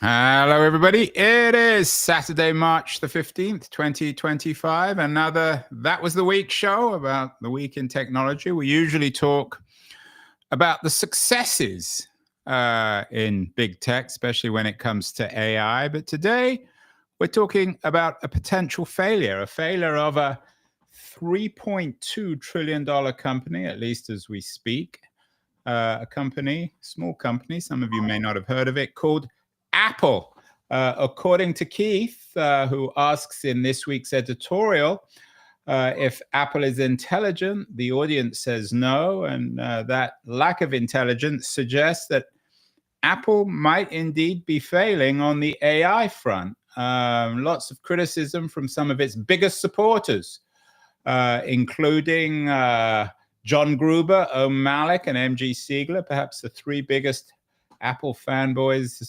Hello, everybody. It is Saturday, March the 15th, 2025. Another That Was the Week show about the week in technology. We usually talk about the successes in big tech, especially when it comes to AI. But today, we're talking about a potential failure, a failure of a $3.2 trillion company, at least as we speak. A company, small company, some of you may not have heard of it, called Apple. According to Keith, who asks in this week's editorial if Apple is intelligent, the audience says no, and that lack of intelligence suggests that Apple might indeed be failing on the AI front. Lots of criticism from some of its biggest supporters, including John Gruber, Ohm Malik, and MG Siegler, perhaps the three biggest Apple fanboys,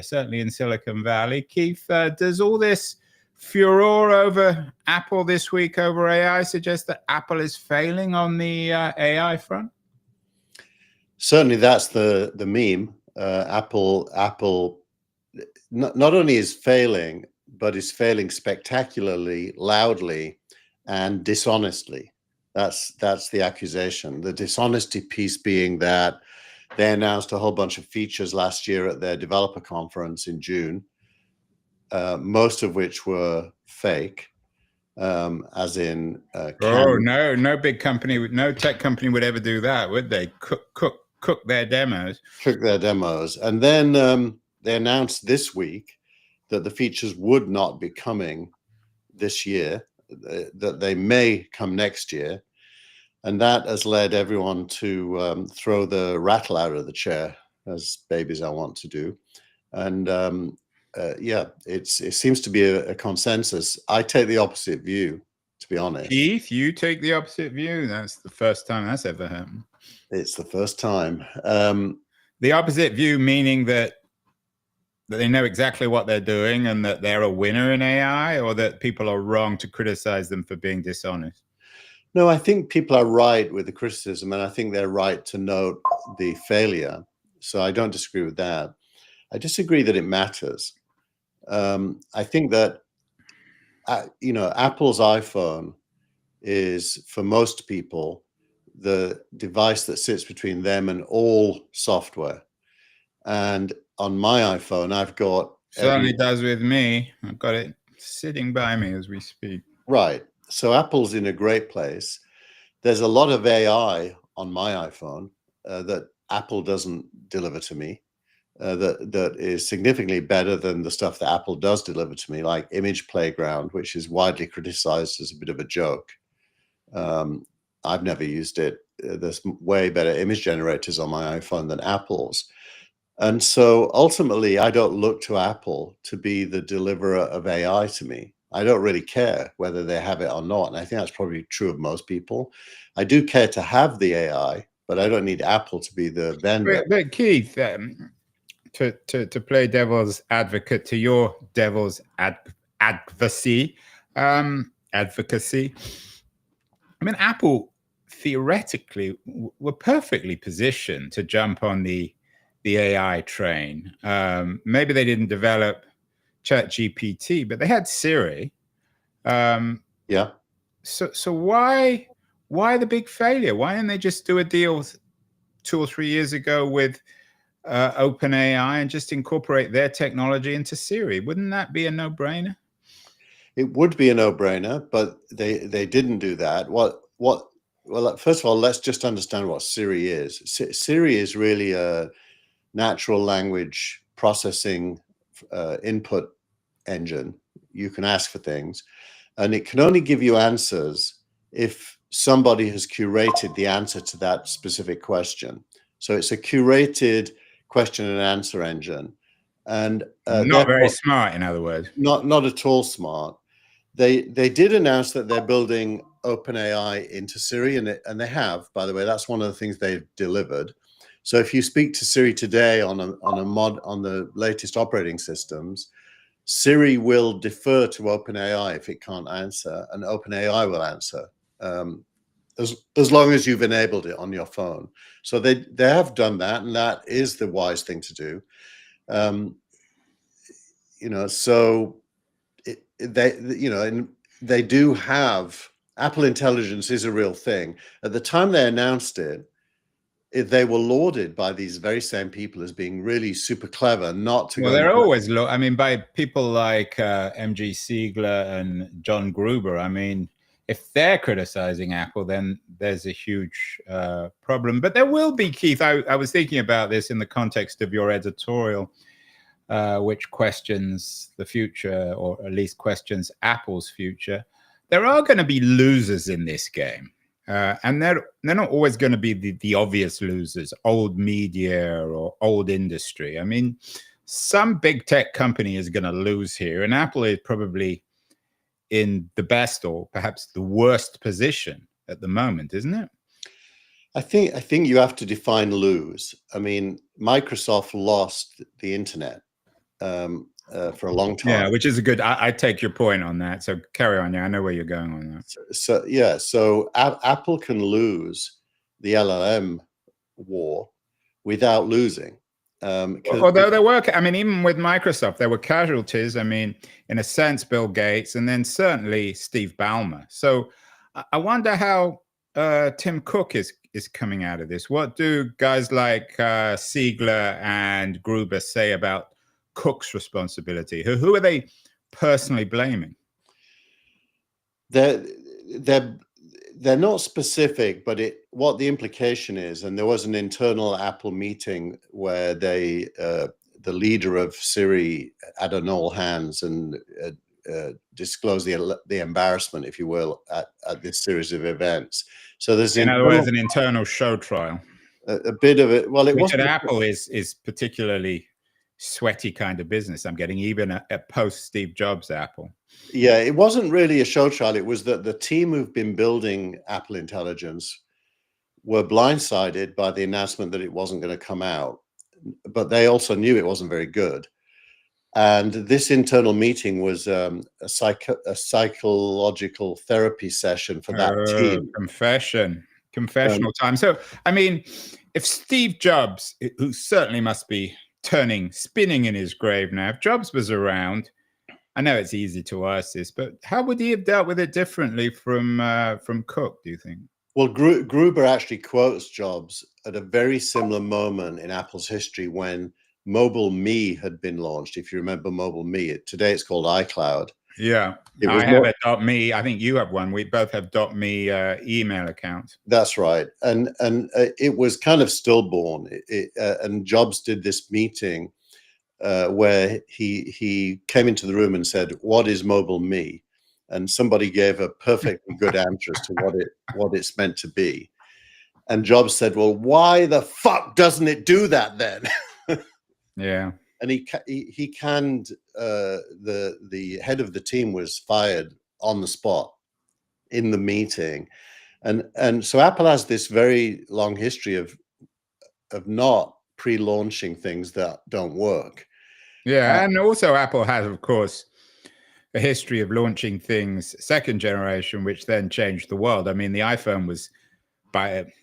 certainly in Silicon Valley. Keith, does all this furor over Apple this week over AI suggest that Apple is failing on the AI front? Certainly, that's the meme. Apple not only is failing, but is failing spectacularly, loudly, and dishonestly. That's the accusation. The dishonesty piece being that they announced a whole bunch of features last year at their developer conference in June, most of which were fake, as in no big company, no tech company would ever do that, would they? Cook their demos. Cook their demos. And then they announced this week that the features would not be coming this year, that they may come next year. And that has led everyone to throw the rattle out of the chair, as babies I want to do. And yeah, it seems to be a consensus. I take the opposite view, to be honest. Keith, you take the opposite view? That's the first time that's ever happened. It's the first time. The opposite view meaning that they know exactly what they're doing and that they're a winner in AI, or that people are wrong to criticize them for being dishonest? No, I think people are right with the criticism, and I think they're right to note the failure. So I don't disagree with that. I disagree that it matters. I think that, Apple's iPhone is, for most people, the device that sits between them and all software. And on my iPhone, I've got... Certainly does with me. I've got it sitting by me as we speak. Right. So Apple's in a great place. There's a lot of AI on my iPhone that Apple doesn't deliver to me, that is significantly better than the stuff that Apple does deliver to me, like Image Playground, which is widely criticized as a bit of a joke. I've never used it. There's way better image generators on my iPhone than Apple's. And so ultimately, I don't look to Apple to be the deliverer of AI to me. I don't really care whether they have it or not. And I think that's probably true of most people. I do care to have the AI, but I don't need Apple to be the vendor. But Keith, to play devil's advocate to your devil's advocacy, I mean, Apple theoretically were perfectly positioned to jump on the AI train. Maybe they didn't develop ChatGPT, but they had Siri. Yeah. So why the big failure? Why didn't they just do a deal 2 or 3 years ago with OpenAI and just incorporate their technology into Siri? Wouldn't that be a no-brainer? It would be a no-brainer, but they didn't do that. Well, first of all, let's just understand what Siri is. Siri is really a natural language processing input engine. You can ask for things, and it can only give you answers if somebody has curated the answer to that specific question. So it's a curated question and answer engine, and not very smart, in other words. Not at all smart. They did announce that they're building OpenAI into Siri, and they have, by the way. That's one of the things they've delivered. So if you speak to Siri today on the latest operating systems, Siri will defer to OpenAI if it can't answer, and OpenAI will answer, as long as you've enabled it on your phone. So they have done that, and that is the wise thing to do. so they do have Apple Intelligence is a real thing. At the time they announced it, they were lauded by these very same people as being really super clever, not to well, go. they're always I mean, by people like MG Siegler and John Gruber. I mean, if they're criticizing Apple, then there's a huge problem. But there will be, Keith. I was thinking about this in the context of your editorial, which questions the future, or at least questions Apple's future. There are going to be losers in this game. And they're not always going to be the obvious losers, old media or old industry. I mean, some big tech company is going to lose here, and Apple is probably in the best or perhaps the worst position at the moment, isn't it? I think you have to define lose. I mean, Microsoft lost the internet for a long time. Yeah, which is a good. I take your point on that. So carry on. Yeah, I know where you're going on that. So Apple can lose the LLM war without losing. Although there were, I mean, even with Microsoft, there were casualties. I mean, in a sense, Bill Gates, and then certainly Steve Ballmer. So I wonder how Tim Cook is coming out of this. What do guys like Siegler and Gruber say about Cook's responsibility? Who are they personally blaming? They're not specific, but what the implication is, and there was an internal Apple meeting where the leader of Siri had an all hands and disclosed the embarrassment, if you will, at this series of events. So there's in other words, an internal show trial. A bit of it. Well, it wasn't. Apple is particularly sweaty kind of business. I'm getting even a post Steve Jobs Apple. Yeah, it wasn't really a show trial. It was that the team who've been building Apple Intelligence were blindsided by the announcement that it wasn't going to come out, but they also knew it wasn't very good. And this internal meeting was a psychological therapy session for that team. Confessional time. So, I mean, if Steve Jobs, who certainly must be spinning in his grave now, if Jobs was around, I know it's easy to ask this, but how would he have dealt with it differently from Cook, do you think? Well, Gruber actually quotes Jobs at a very similar moment in Apple's history when Mobile Me had been launched. If you remember Mobile Me, today it's called iCloud. Yeah, I have a .me. I think you have one. We both have .me email accounts. That's right, and it was kind of stillborn. And Jobs did this meeting where he came into the room and said, "What is Mobile Me?" And somebody gave a perfectly good answer as to what it's meant to be. And Jobs said, "Well, why the fuck doesn't it do that then?" Yeah. And he canned the head of the team was fired on the spot in the meeting, and so Apple has this very long history of not pre-launching things that don't work. Yeah, and also Apple has, of course, a history of launching things second generation, which then changed the world. I mean, the iPhone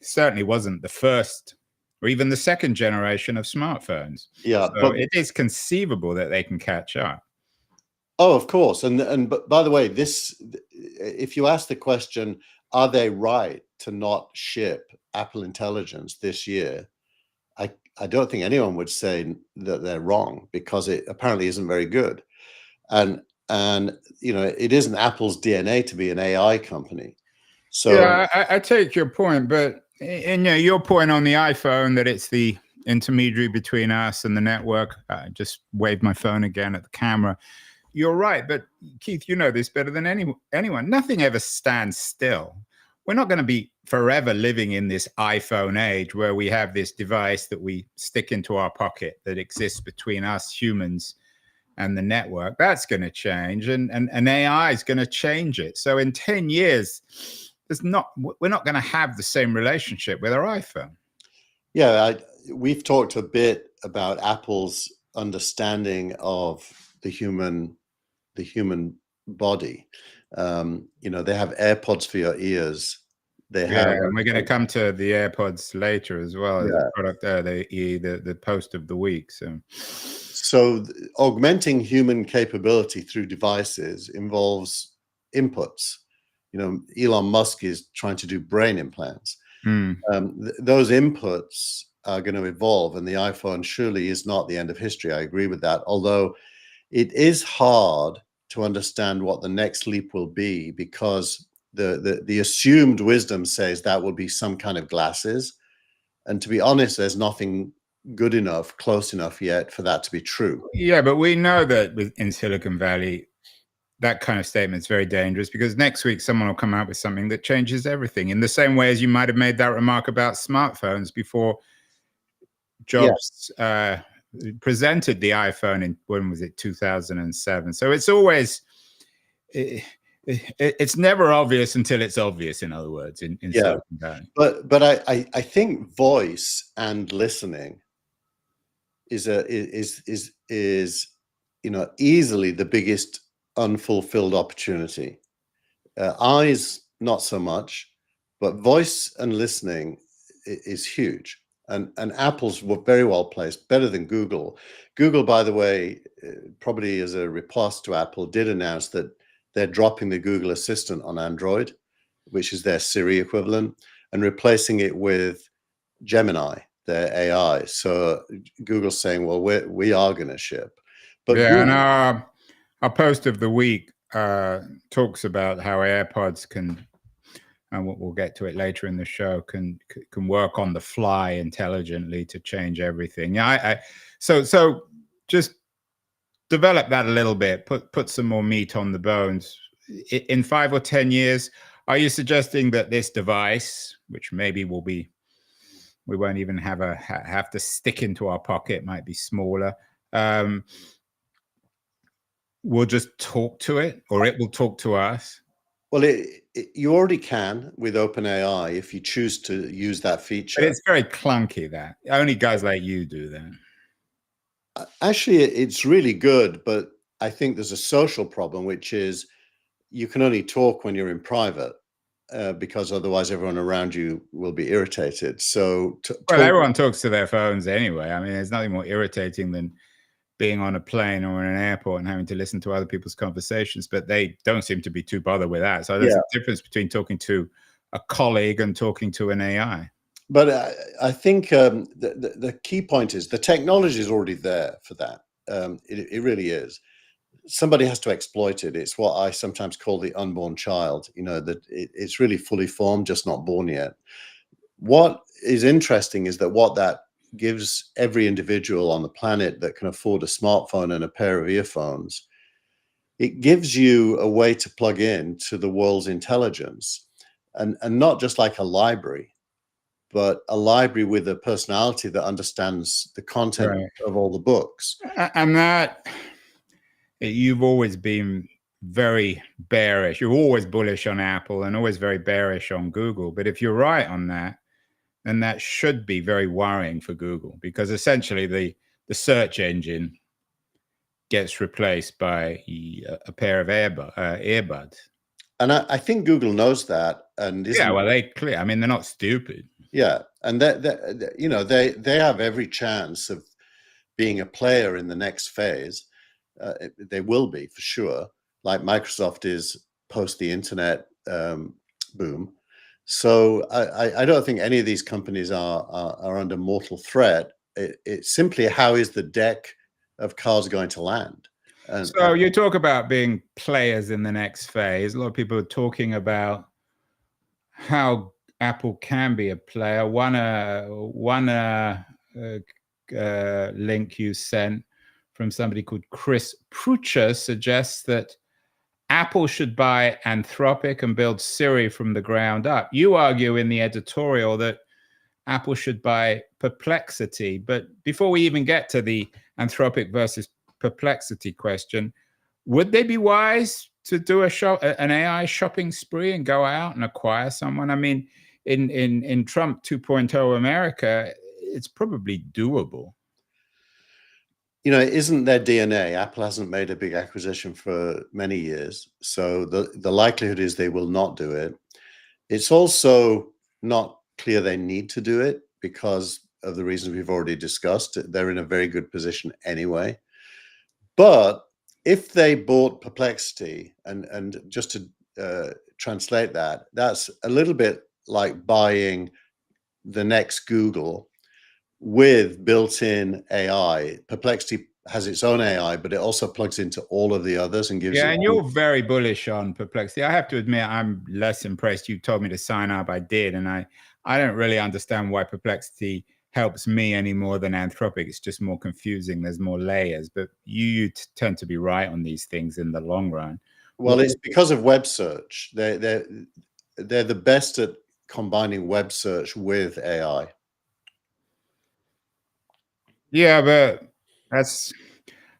certainly wasn't the first or even the second generation of smartphones. Yeah, so it is conceivable that they can catch up. Oh, of course. But by the way, if you ask the question, are they right to not ship Apple Intelligence this year? I don't think anyone would say that they're wrong, because it apparently isn't very good. And it isn't Apple's DNA to be an AI company. So yeah, I take your point, but your point on the iPhone, that it's the intermediary between us and the network. I just waved my phone again at the camera. You're right, but Keith, you know this better than anyone. Nothing ever stands still. We're not going to be forever living in this iPhone age where we have this device that we stick into our pocket that exists between us humans and the network. That's going to change, and AI is going to change it. So in 10 years, we're not going to have the same relationship with our iPhone. Yeah, we've talked a bit about Apple's understanding of the human body. They have AirPods for your ears. And we're going to come to the AirPods later as well as a product, the post of the week. So augmenting human capability through devices involves inputs. You know, Elon Musk is trying to do brain implants. Mm. Those inputs are going to evolve, and the iPhone surely is not the end of history. I agree with that. Although it is hard to understand what the next leap will be, because the assumed wisdom says that will be some kind of glasses. And to be honest, there's nothing good enough, close enough yet for that to be true. Yeah, but we know that in Silicon Valley, that kind of statement is very dangerous, because next week someone will come out with something that changes everything, in the same way as you might have made that remark about smartphones before Jobs presented the iPhone in, when was it, 2007. So it's always, it's never obvious until it's obvious, in other words, in Silicon Valley. But I think voice and listening is you know, easily the biggest unfulfilled opportunity. Eyes, not so much, but voice and listening is huge. And Apple's very well placed, better than Google. Google, by the way, probably as a riposte to Apple, did announce that they're dropping the Google Assistant on Android, which is their Siri equivalent, and replacing it with Gemini, their AI. So Google's saying, well, we are going to ship. But yeah, Google, and our post of the week talks about how AirPods can, and we'll get to it later in the show, can work on the fly intelligently to change everything. Yeah, so just develop that a little bit, put some more meat on the bones. In 5 or 10 years, are you suggesting that this device, which maybe will be, we won't even have to stick into our pocket, might be smaller, we'll just talk to it, or it will talk to us? well, you already can with OpenAI if you choose to use that feature. But it's very clunky. That only guys like you do that. Actually, it's really good, but I think there's a social problem, which is you can only talk when you're in private, because otherwise everyone around you will be irritated. So, well, everyone talks to their phones anyway. I mean, there's nothing more irritating than being on a plane or in an airport and having to listen to other people's conversations, but they don't seem to be too bothered with that. So there's a difference between talking to a colleague and talking to an AI. But I think the key point is the technology is already there for that. It really is. Somebody has to exploit it. It's what I sometimes call the unborn child, you know, that it's really fully formed, just not born yet. What is interesting is that what that gives every individual on the planet that can afford a smartphone and a pair of earphones, it gives you a way to plug in to the world's intelligence, and not just like a library, but a library with a personality that understands the content of all the books. And that, you've always been very bearish. You're always bullish on Apple and always very bearish on Google. But if you're right on that, then that should be very worrying for Google, because essentially the search engine gets replaced by a pair of earbuds. And I think Google knows that. And yeah, well, they clear. I mean, they're not stupid. Yeah, and you know, they have every chance of being a player in the next phase. They will be, for sure, like Microsoft is post the internet boom. So I don't think any of these companies are under mortal threat. It's simply, how is the deck of cards going to land? So you talk about being players in the next phase. A lot of people are talking about how Apple can be a player. One link you sent from somebody called Chris Prucha suggests that Apple should buy Anthropic and build Siri from the ground up. You argue in the editorial that Apple should buy Perplexity. But before we even get to the Anthropic versus Perplexity question, would they be wise to do an AI shopping spree and go out and acquire someone? I mean, in Trump 2.0 America, it's probably doable. You know, it isn't their DNA. Apple hasn't made a big acquisition for many years. So the likelihood is they will not do it. It's also not clear they need to do it because of the reasons we've already discussed. They're in a very good position anyway. But if they bought Perplexity, and just to translate that, that's a little bit like buying the next Google with built-in AI. Perplexity has its own AI, but it also plugs into all of the others and gives Yeah, it. and you're very bullish on Perplexity. I have to admit, I'm less impressed. You told me to sign up, I did, and I don't really understand why Perplexity helps me any more than Anthropic. It's just more confusing. There's more layers, but you tend to be right on these things in the long run. Well, it's because of web search. They're the best at combining web search with AI. Yeah, but that's,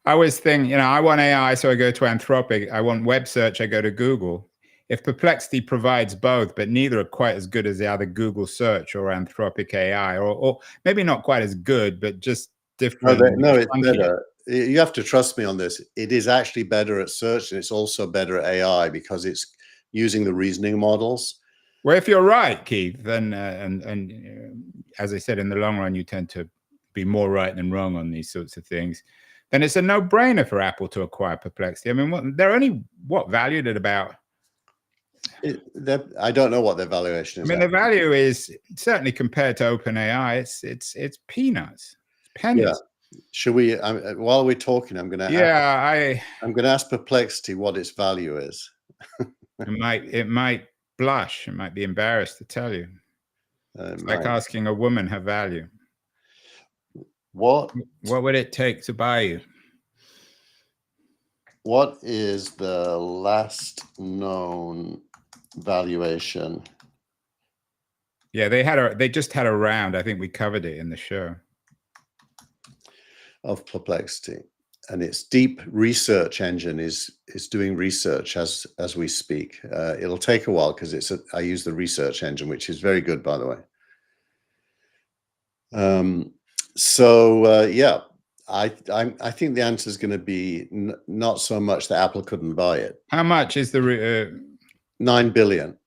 I always think, I want AI, so I go to Anthropic. I want web search, I go to Google. If Perplexity provides both, but neither are quite as good as either Google search or Anthropic AI, or maybe not quite as good, but just different. No, it's better. You have to trust me on this. It is actually better at search, and it's also better at AI because it's using the reasoning models. Well, if you're right, Keith, then and as I said, in the long run, you tend to be more right than wrong on these sorts of things. Then it's a no-brainer for Apple to acquire Perplexity. I mean, they're only valued at about. I don't know what their valuation is. I mean, the value is certainly compared to OpenAI, it's peanuts, pennies. Yeah. Should we? While we're talking, I'm going to. Yeah, I'm going to ask Perplexity what its value is. It might blush. It might be embarrassed to tell you. It's like asking a woman her value. What would it take to buy you? What is the last known valuation? Yeah, they just had a round. I think we covered it in the show. Of Perplexity, and its deep research engine is doing research as we speak. It'll take a while because I use the research engine, which is very good, by the way. Yeah, I think the answer is going to be not so much that Apple couldn't buy it. How much is the $9 billion?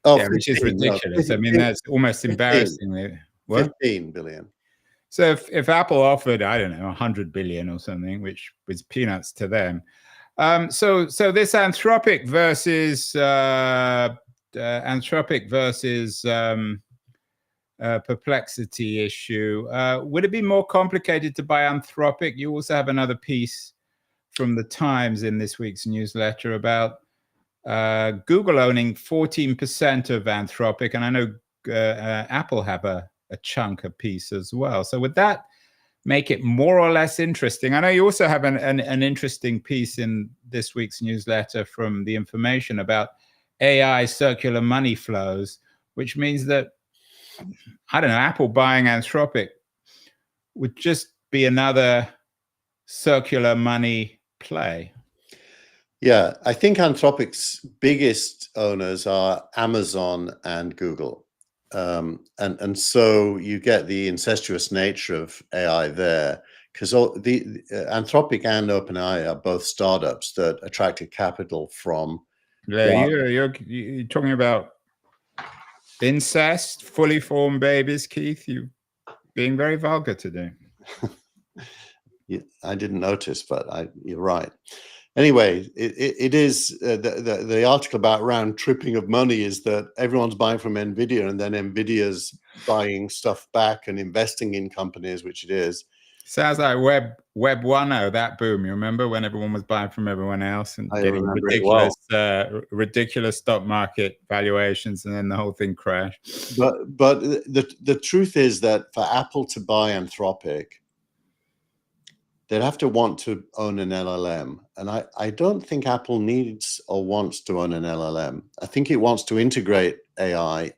Oh, yeah, which is ridiculous. No, 15, I mean, that's almost 15, embarrassingly. What? $15 billion. So if Apple offered, I don't know, 100 billion or something, which was peanuts to them. So this Anthropic versus Perplexity issue, would it be more complicated to buy Anthropic? You also have another piece from the Times in this week's newsletter about Google owning 14% of Anthropic, and I know Apple have a chunk of piece as well. So would that make it more or less interesting? I know you also have an interesting piece in this week's newsletter from The Information about AI circular money flows, which means that, I don't know, Apple buying Anthropic would just be another circular money play. Yeah, I think Anthropic's biggest owners are Amazon and Google. And so you get the incestuous nature of AI there, because the Anthropic and OpenAI are both startups that attracted capital from. Yeah, you're talking about incest, fully formed babies, Keith. You being very vulgar today. Yeah, I didn't notice, but you're right. Anyway, it is the article about round tripping of money is that everyone's buying from NVIDIA, and then NVIDIA's buying stuff back and investing in companies, which it is. Sounds like Web 1.0, that boom. You remember when everyone was buying from everyone else and getting ridiculous stock market valuations, and then the whole thing crashed. But the truth is that for Apple to buy Anthropic, they'd have to want to own an LLM. And I don't think Apple needs or wants to own an LLM. I think it wants to integrate AI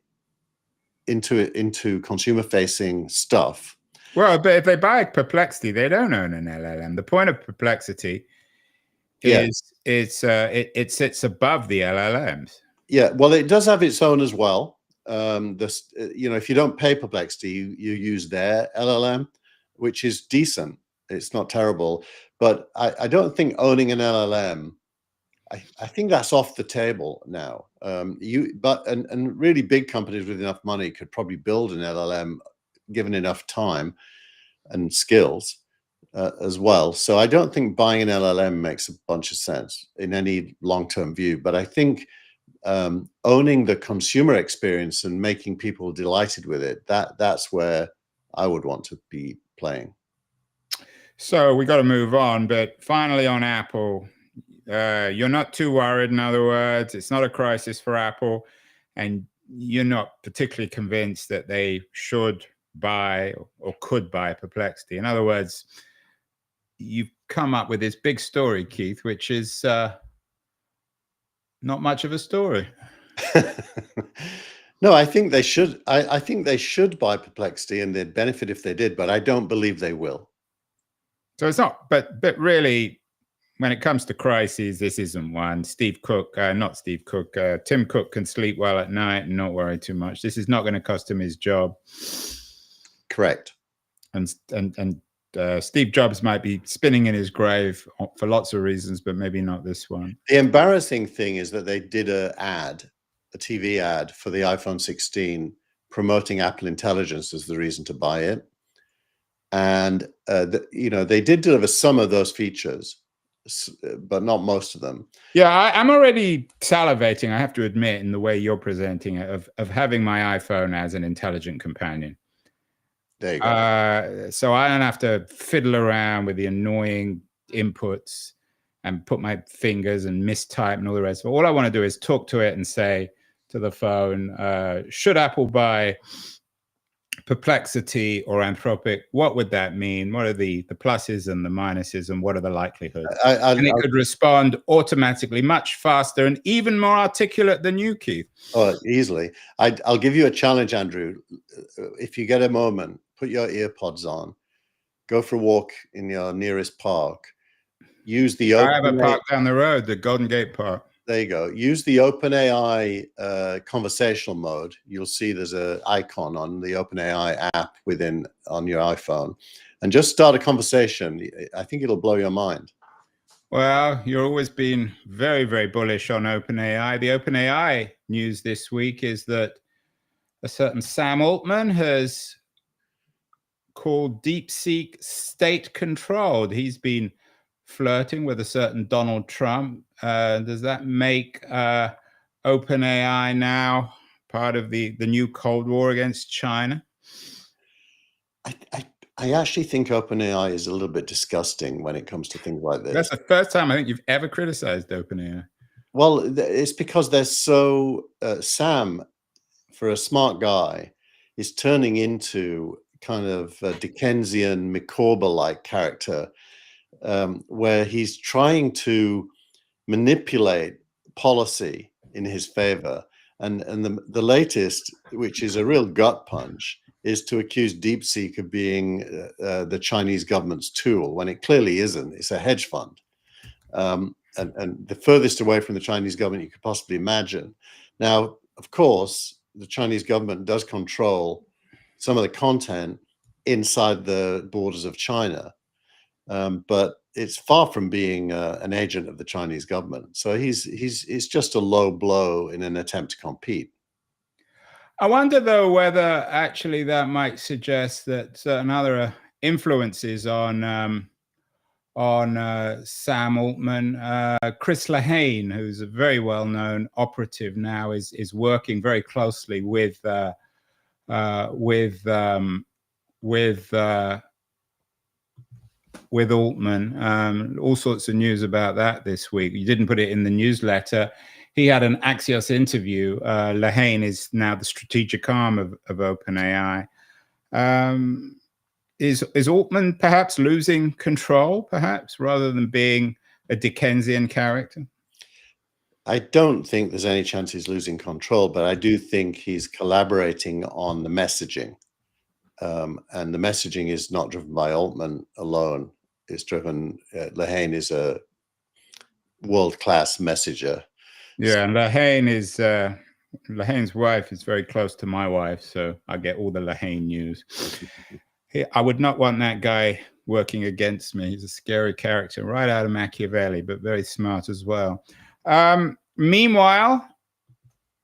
into consumer-facing stuff. Well, but if they buy Perplexity, they don't own an LLM. The point of Perplexity is it sits above the LLMs. Yeah, well, it does have its own as well. If you don't pay Perplexity, you use their LLM, which is decent. It's not terrible, but I don't think owning an LLM, I think that's off the table now. And really big companies with enough money could probably build an LLM given enough time and skills. as well. So I don't think buying an LLM makes a bunch of sense in any long-term view. But I think owning the consumer experience and making people delighted with it, that's where I would want to be playing. So we got to move on, but finally on Apple, you're not too worried. In other words, it's not a crisis for Apple, and you're not particularly convinced that they should buy or could buy Perplexity. In other words, you've come up with this big story, Keith, which is not much of a story. No, I think they should. I think they should buy Perplexity, and they'd benefit if they did, but I don't believe they will. So it's not, but really, when it comes to crises, this isn't one. Tim Cook can sleep well at night and not worry too much. This is not going to cost him his job. Correct. And Steve Jobs might be spinning in his grave for lots of reasons, but maybe not this one. The embarrassing thing is that they did a TV ad for the iPhone 16 promoting Apple Intelligence as the reason to buy it. And, they did deliver some of those features, but not most of them. Yeah, I'm already salivating, I have to admit, in the way you're presenting it, of having my iPhone as an intelligent companion. There you go. So I don't have to fiddle around with the annoying inputs and put my fingers and mistype and all the rest. But all I want to do is talk to it and say to the phone, should Apple buy Perplexity or Anthropic? What would that mean? What are the pluses and the minuses, and what are the likelihoods? And it could respond automatically, much faster and even more articulate than you, Keith. Oh, easily. I'll give you a challenge, Andrew. If you get a moment, put your earpods on, go for a walk in your nearest park. Use the I have a park down the road, the Golden Gate Park. There you go. Use the OpenAI conversational mode. You'll see there's an icon on the OpenAI app on your iPhone, and just start a conversation. I think it'll blow your mind. Well, you're always been very, very bullish on OpenAI. The OpenAI news this week is that a certain Sam Altman has called DeepSeek state-controlled. He's been flirting with a certain Donald Trump. Does that make OpenAI now part of the new Cold War against China? I actually think OpenAI is a little bit disgusting when it comes to things like this. That's the first time I think you've ever criticized OpenAI. Well, it's because they're so Sam, for a smart guy, is turning into kind of a Dickensian Micawber-like character, where he's trying to manipulate policy in his favor. And the latest, which is a real gut punch, is to accuse DeepSeek of being the Chinese government's tool, when it clearly isn't. It's a hedge fund. And the furthest away from the Chinese government you could possibly imagine. Now, of course, the Chinese government does control some of the content inside the borders of China. But it's far from being an agent of the Chinese government. So it's just a low blow in an attempt to compete. I wonder, though, whether actually that might suggest that certain other influences on Sam Altman, Chris Lehane, who's a very well-known operative now, is working very closely with Altman. All sorts of news about that this week. You didn't put it in the newsletter. He had an Axios interview. Lehane is now the strategic arm of OpenAI. Is Altman perhaps losing control, perhaps, rather than being a Dickensian character? I don't think there's any chance he's losing control, but I do think he's collaborating on the messaging. And the messaging is not driven by Altman alone. It's driven, Lehane is a world-class messenger. Yeah, and Lehane's wife is very close to my wife, so I get all the Lehane news. I would not want that guy working against me. He's a scary character, right out of Machiavelli, but very smart as well. Meanwhile,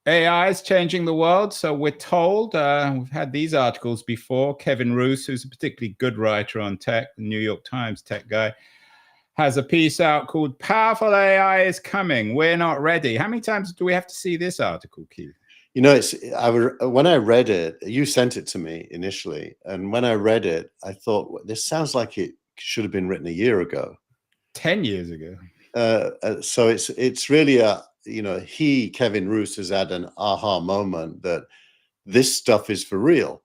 AI is changing the world, so we're told. We've had these articles before. Kevin Roose, who's a particularly good writer on tech, the New York Times tech guy, has a piece out called "Powerful AI is Coming. We're Not Ready." How many times do we have to see this article, Keith? You know, when I read it, you sent it to me initially, and when I read it, I thought, well, this sounds like it should have been written a year ago, 10 years ago. So it's really Kevin Roose has had an aha moment that this stuff is for real,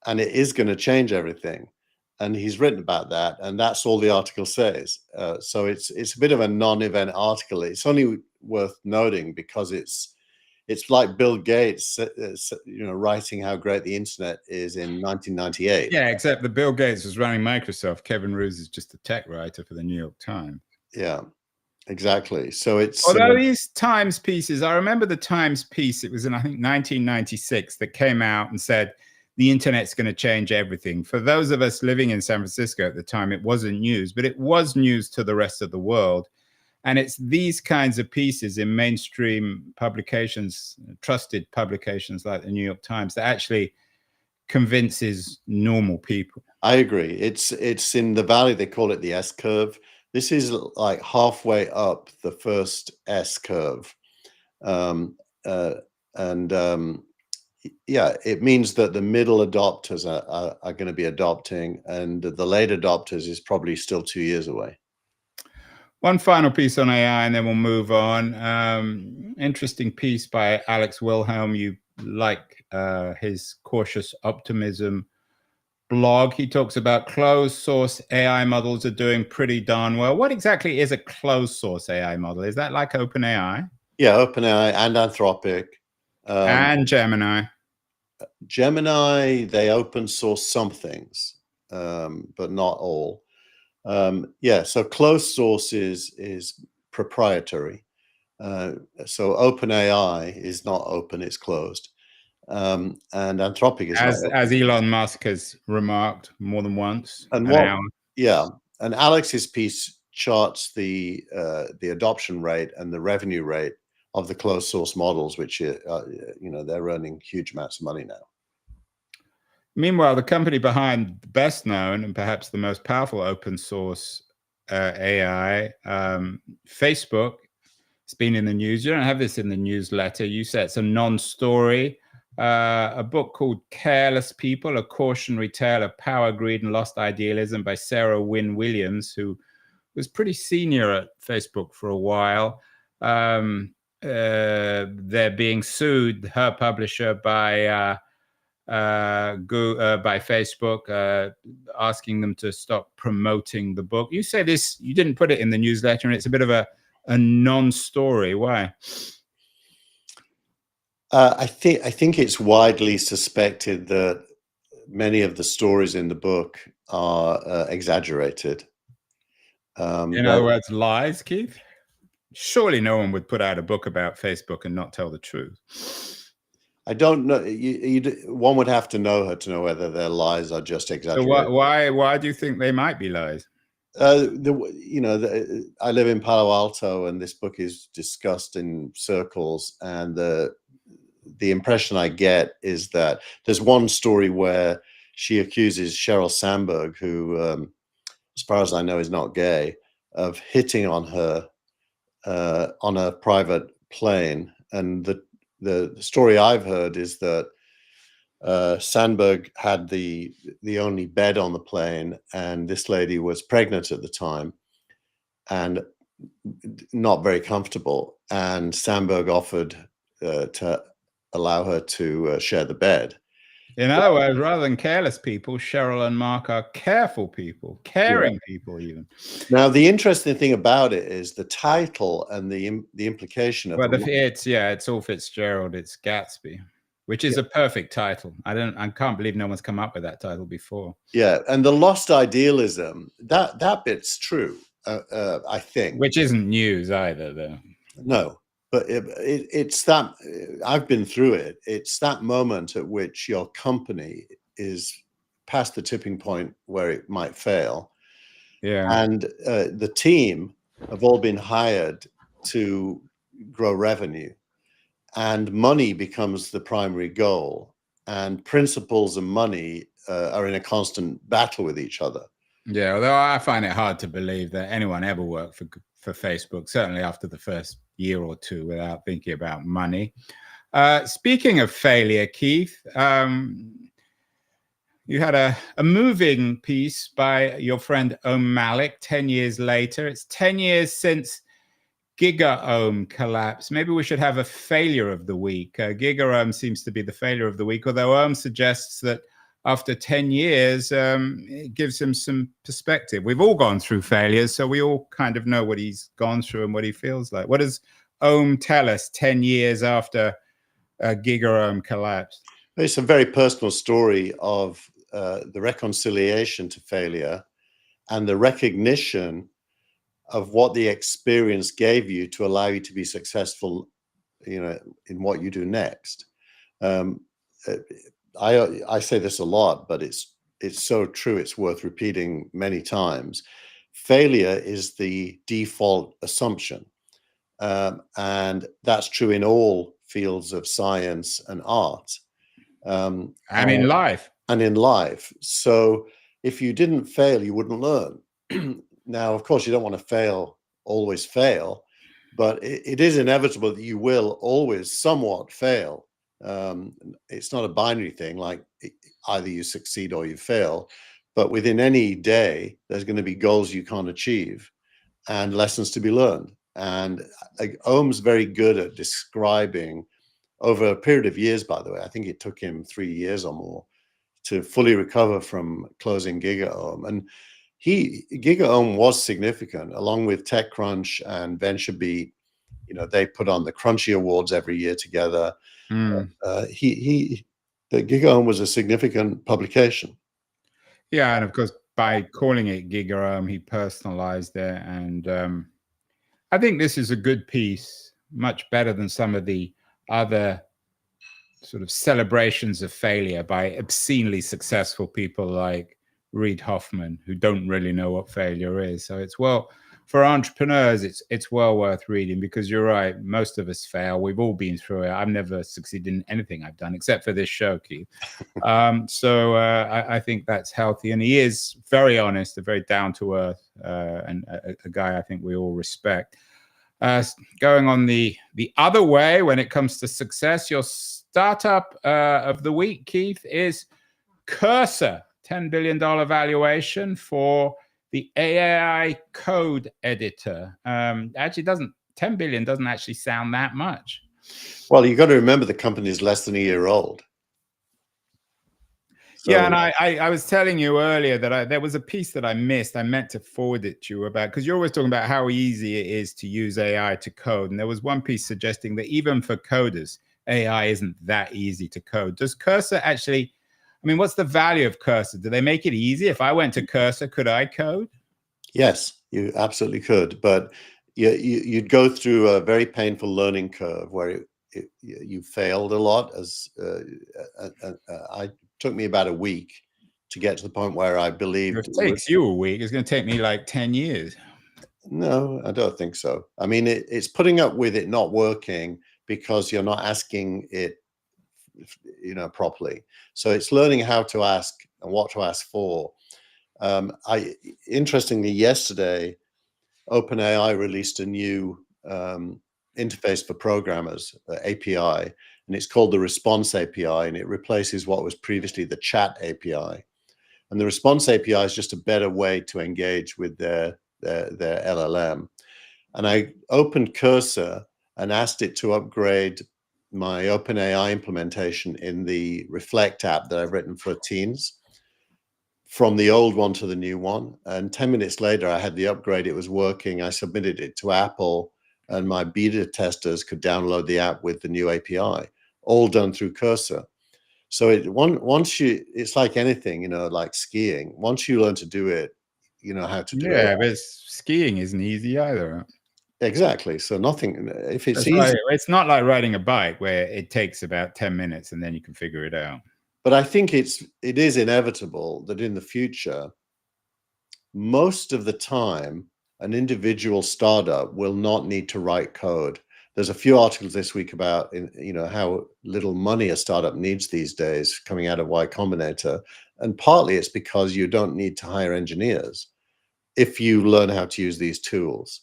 and it is going to change everything, and he's written about that, and that's all the article says. So it's a bit of a non-event article. It's only worth noting because it's like Bill Gates, writing how great the internet is in 1998. Yeah, except that Bill Gates was running Microsoft. Kevin Roose is just a tech writer for the New York Times. Yeah, exactly. So it's although these Times pieces, I remember the Times piece. It was in, I think, 1996 that came out and said the internet's going to change everything. For those of us living in San Francisco at the time, it wasn't news, but it was news to the rest of the world. And it's these kinds of pieces in mainstream publications, trusted publications like the New York Times, that actually convinces normal people. I agree. It's in the valley. They call it the S curve. This is like halfway up the first S curve. Yeah, it means that the middle adopters are going to be adopting, and the late adopters is probably still 2 years away. One final piece on AI, and then we'll move on. Interesting piece by Alex Wilhelm. You like his cautious optimism blog. He talks about closed source AI models are doing pretty darn well. What exactly is a closed source AI model? Is that like OpenAI? Yeah, OpenAI and Anthropic. And Gemini. Gemini, they open source some things, but not all. Yeah, so closed source is proprietary. So OpenAI is not open, it's closed. And Anthropic is as Elon Musk has remarked more than once. And and Alex's piece charts the adoption rate and the revenue rate of the closed source models, which they're earning huge amounts of money now. Meanwhile, the company behind the best known and perhaps the most powerful open source AI, Facebook, it's been in the news. You don't have this in the newsletter. You said it's a non-story. A book called Careless People, A Cautionary Tale of Power, Greed, and Lost Idealism by Sarah Wynne Williams, who was pretty senior at Facebook for a while. They're being sued, her publisher, by Facebook, asking them to stop promoting the book. You say this, you didn't put it in the newsletter, and it's a bit of a non-story. Why? I think it's widely suspected that many of the stories in the book are exaggerated. In other words, lies, Keith? Surely no one would put out a book about Facebook and not tell the truth. I don't know. One would have to know her to know whether their lies are just exaggerated. So why do you think they might be lies? I live in Palo Alto, and this book is discussed in circles, and the impression I get is that there's one story where she accuses Sheryl Sandberg, who, as far as I know, is not gay, of hitting on her on a private plane. And the story I've heard is that Sandberg had the only bed on the plane, and this lady was pregnant at the time and not very comfortable. And Sandberg offered to allow her to share the bed. In other words, rather than careless people, Sheryl and Mark are careful people, caring people even. Now, the interesting thing about it is the title and the implication of it's all Fitzgerald, it's Gatsby, which is a perfect title. I can't believe no one's come up with that title before. Yeah, and the lost idealism, that bit's true, I think. Which isn't news either, though. No. But it's that, I've been through it. It's that moment at which your company is past the tipping point where it might fail. Yeah. And the team have all been hired to grow revenue. and money becomes the primary goal, and principles and money are in a constant battle with each other. Yeah, although I find it hard to believe that anyone ever worked for Facebook, certainly after the first year or two, without thinking about money. Speaking of failure, Keith, you had a moving piece by your friend Om Malik 10 years later. It's 10 years since GigaOM collapse. Maybe we should have a failure of the week. GigaOM seems to be the failure of the week, although Ohm suggests that after 10 years, it gives him some perspective. We've all gone through failures, so we all kind of know what he's gone through and what he feels like. What does Ohm tell us 10 years after GigaOM collapsed? It's a very personal story of the reconciliation to failure and the recognition of what the experience gave you to allow you to be successful, in what you do next. I say this a lot, but it's so true. It's worth repeating many times. Failure is the default assumption, and that's true in all fields of science and art, and in life. And in life. So if you didn't fail, you wouldn't learn. Now, of course, you don't want to always fail, but it is inevitable that you will always somewhat fail. It's not a binary thing, like either you succeed or you fail, but within any day, there's going to be goals you can't achieve and lessons to be learned. And Ohm's very good at describing, over a period of years, by the way, I think it took him 3 years or more to fully recover from closing GigaOM. And GigaOM was significant, along with TechCrunch and VentureBeat. They put on the Crunchy Awards every year together. The GigaOM was a significant publication. Yeah, and of course, by calling it GigaOM, he personalized it. And I think this is a good piece, much better than some of the other sort of celebrations of failure by obscenely successful people like Reid Hoffman, who don't really know what failure is. So it's, well, for entrepreneurs, it's well worth reading, because you're right, most of us fail. We've all been through it. I've never succeeded in anything I've done except for this show, Keith. So I think that's healthy. And he is very honest, a very down-to-earth, and a guy I think we all respect. Going on the other way when it comes to success, your startup of the week, Keith, is Cursor. $10 billion valuation for the AI code editor. Actually, 10 billion doesn't actually sound that much. Well, you've got to remember the company is less than a year old. So, yeah, and I was telling you earlier that there was a piece that I missed. I meant to forward it to you about, because you're always talking about how easy it is to use AI to code. And there was one piece suggesting that even for coders, AI isn't that easy to code. Does Cursor actually, I mean, what's the value of Cursor? Do they make it easy? If I went to Cursor, could I code? Yes, you absolutely could. But you'd go through a very painful learning curve where you failed a lot. It took me about a week to get to the point where I believed. If it takes you a week, it's going to take me like 10 years. No, I don't think so. I mean, it's putting up with it not working because you're not asking it, properly. So it's learning how to ask and what to ask for. Interestingly, yesterday, OpenAI released a new interface for programmers, API, and it's called the Response API, and it replaces what was previously the Chat API. And the Response API is just a better way to engage with their LLM. And I opened Cursor and asked it to upgrade my OpenAI implementation in the Reflect app that I've written for teens, from the old one to the new one. And 10 minutes later, I had the upgrade. It was working. I submitted it to Apple, and my beta testers could download the app with the new API, all done through Cursor. So it's like anything, like skiing. Once you learn to do it, you know how to do it. Yeah, but skiing isn't easy either. Exactly. So nothing, if it's easy. Like, it's not like riding a bike where it takes about 10 minutes and then you can figure it out. But I think it is inevitable that in the future, most of the time, an individual startup will not need to write code. There's a few articles this week about how little money a startup needs these days coming out of Y Combinator, and partly it's because you don't need to hire engineers if you learn how to use these tools,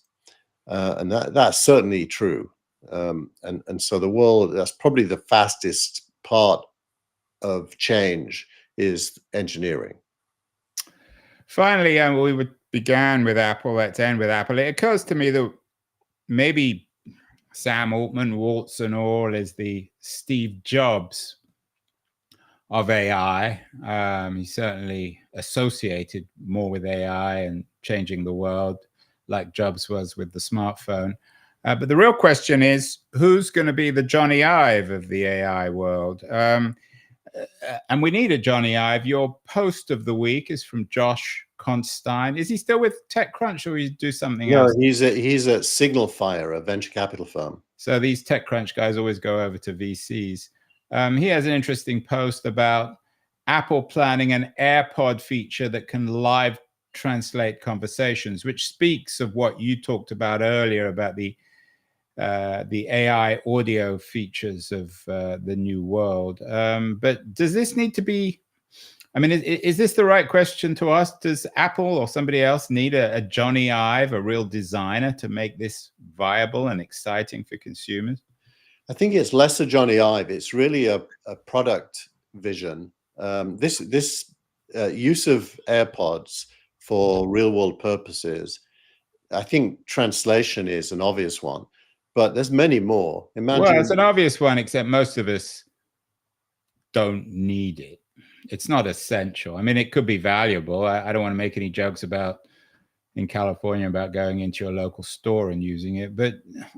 and that's certainly true. And so the world, that's probably the fastest part of change, is engineering. Finally, we began with Apple. Let's end with Apple. It occurs to me that maybe Sam Altman, warts and all, is the Steve Jobs of AI. He's certainly associated more with AI and changing the world, like Jobs was with the smartphone. But the real question is, who's going to be the Johnny Ive of the AI world? And we need a Johnny Ive. Your post of the week is from Josh Constein. Is he still with TechCrunch, or he do something else? No, he's at Signalfire, a venture capital firm. So these TechCrunch guys always go over to VCs. He has an interesting post about Apple planning an AirPod feature that can live translate conversations, which speaks of what you talked about earlier about the AI audio features of the new world. But does this need to be, I mean, is this the right question to ask? Does Apple or somebody else need a Johnny Ive, a real designer, to make this viable and exciting for consumers? I think it's less a Johnny Ive. It's really a product vision. This use of AirPods for real world purposes, I think translation is an obvious one, but there's many more. Imagine, well, it's an obvious one, except most of us don't need it. It's not essential. I mean, it could be valuable. I don't want to make any jokes about in California about going into your local store and using it. But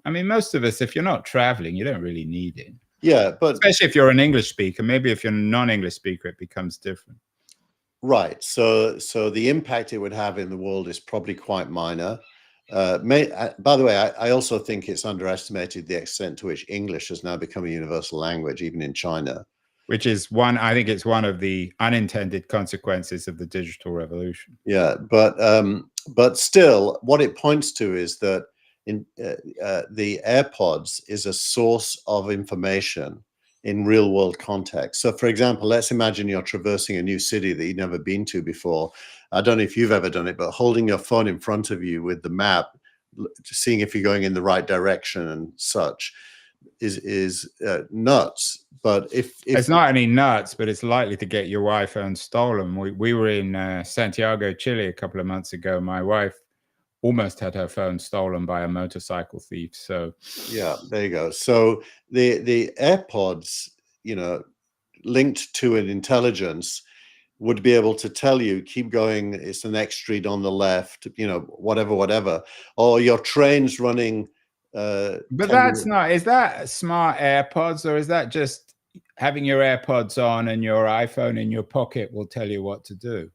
I mean, most of us, if you're not traveling, you don't really need it. Yeah, but especially if you're an English speaker. Maybe if you're a non-English speaker, it becomes different. Right. So the impact it would have in the world is probably quite minor. By the way, I also think it's underestimated the extent to which English has now become a universal language, even in China. Which is I think it's one of the unintended consequences of the digital revolution. Yeah, but still, what it points to is that the AirPods is a source of information in real world context. So for example, let's imagine you're traversing a new city that you've never been to before. I don't know if you've ever done it, but holding your phone in front of you with the map, seeing if you're going in the right direction and such, is nuts. But if it's not only nuts, but it's likely to get your iPhone stolen. We were in Santiago, Chile a couple of months ago. My wife almost had her phone stolen by a motorcycle thief. So yeah, there you go. So the AirPods, linked to an intelligence, would be able to tell you, keep going, it's the next street on the left, whatever, or your train's running. But that's not, is that smart AirPods, or is that just having your AirPods on and your iPhone in your pocket will tell you what to do?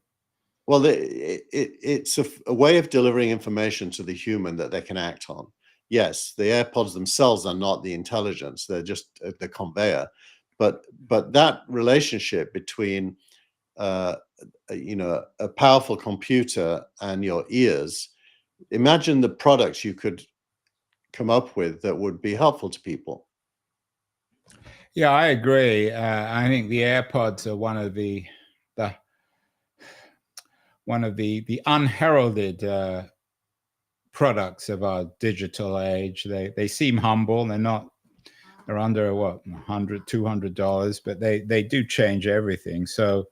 Well, it's a way of delivering information to the human that they can act on. Yes, the AirPods themselves are not the intelligence; they're just the conveyor. But that relationship between a powerful computer and your ears, imagine the products you could come up with that would be helpful to people. Yeah, I agree. I think the AirPods are one of the unheralded products of our digital age. They seem humble. They're under what, $100, $200, but they do change everything. So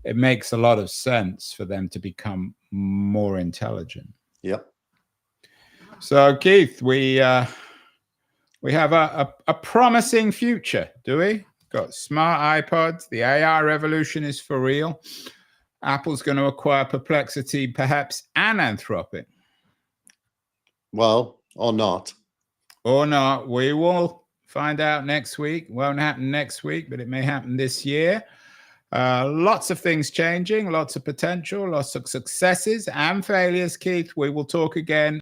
it makes a lot of sense for them to become more intelligent. Yep. So Keith, we have a promising future, do we? Got smart iPods. The AI revolution is for real. Apple's going to acquire Perplexity, perhaps, and Anthropic. Well, or not. Or not. We will find out next week. Won't happen next week, but it may happen this year. Lots of things changing, lots of potential, lots of successes and failures, Keith. We will talk again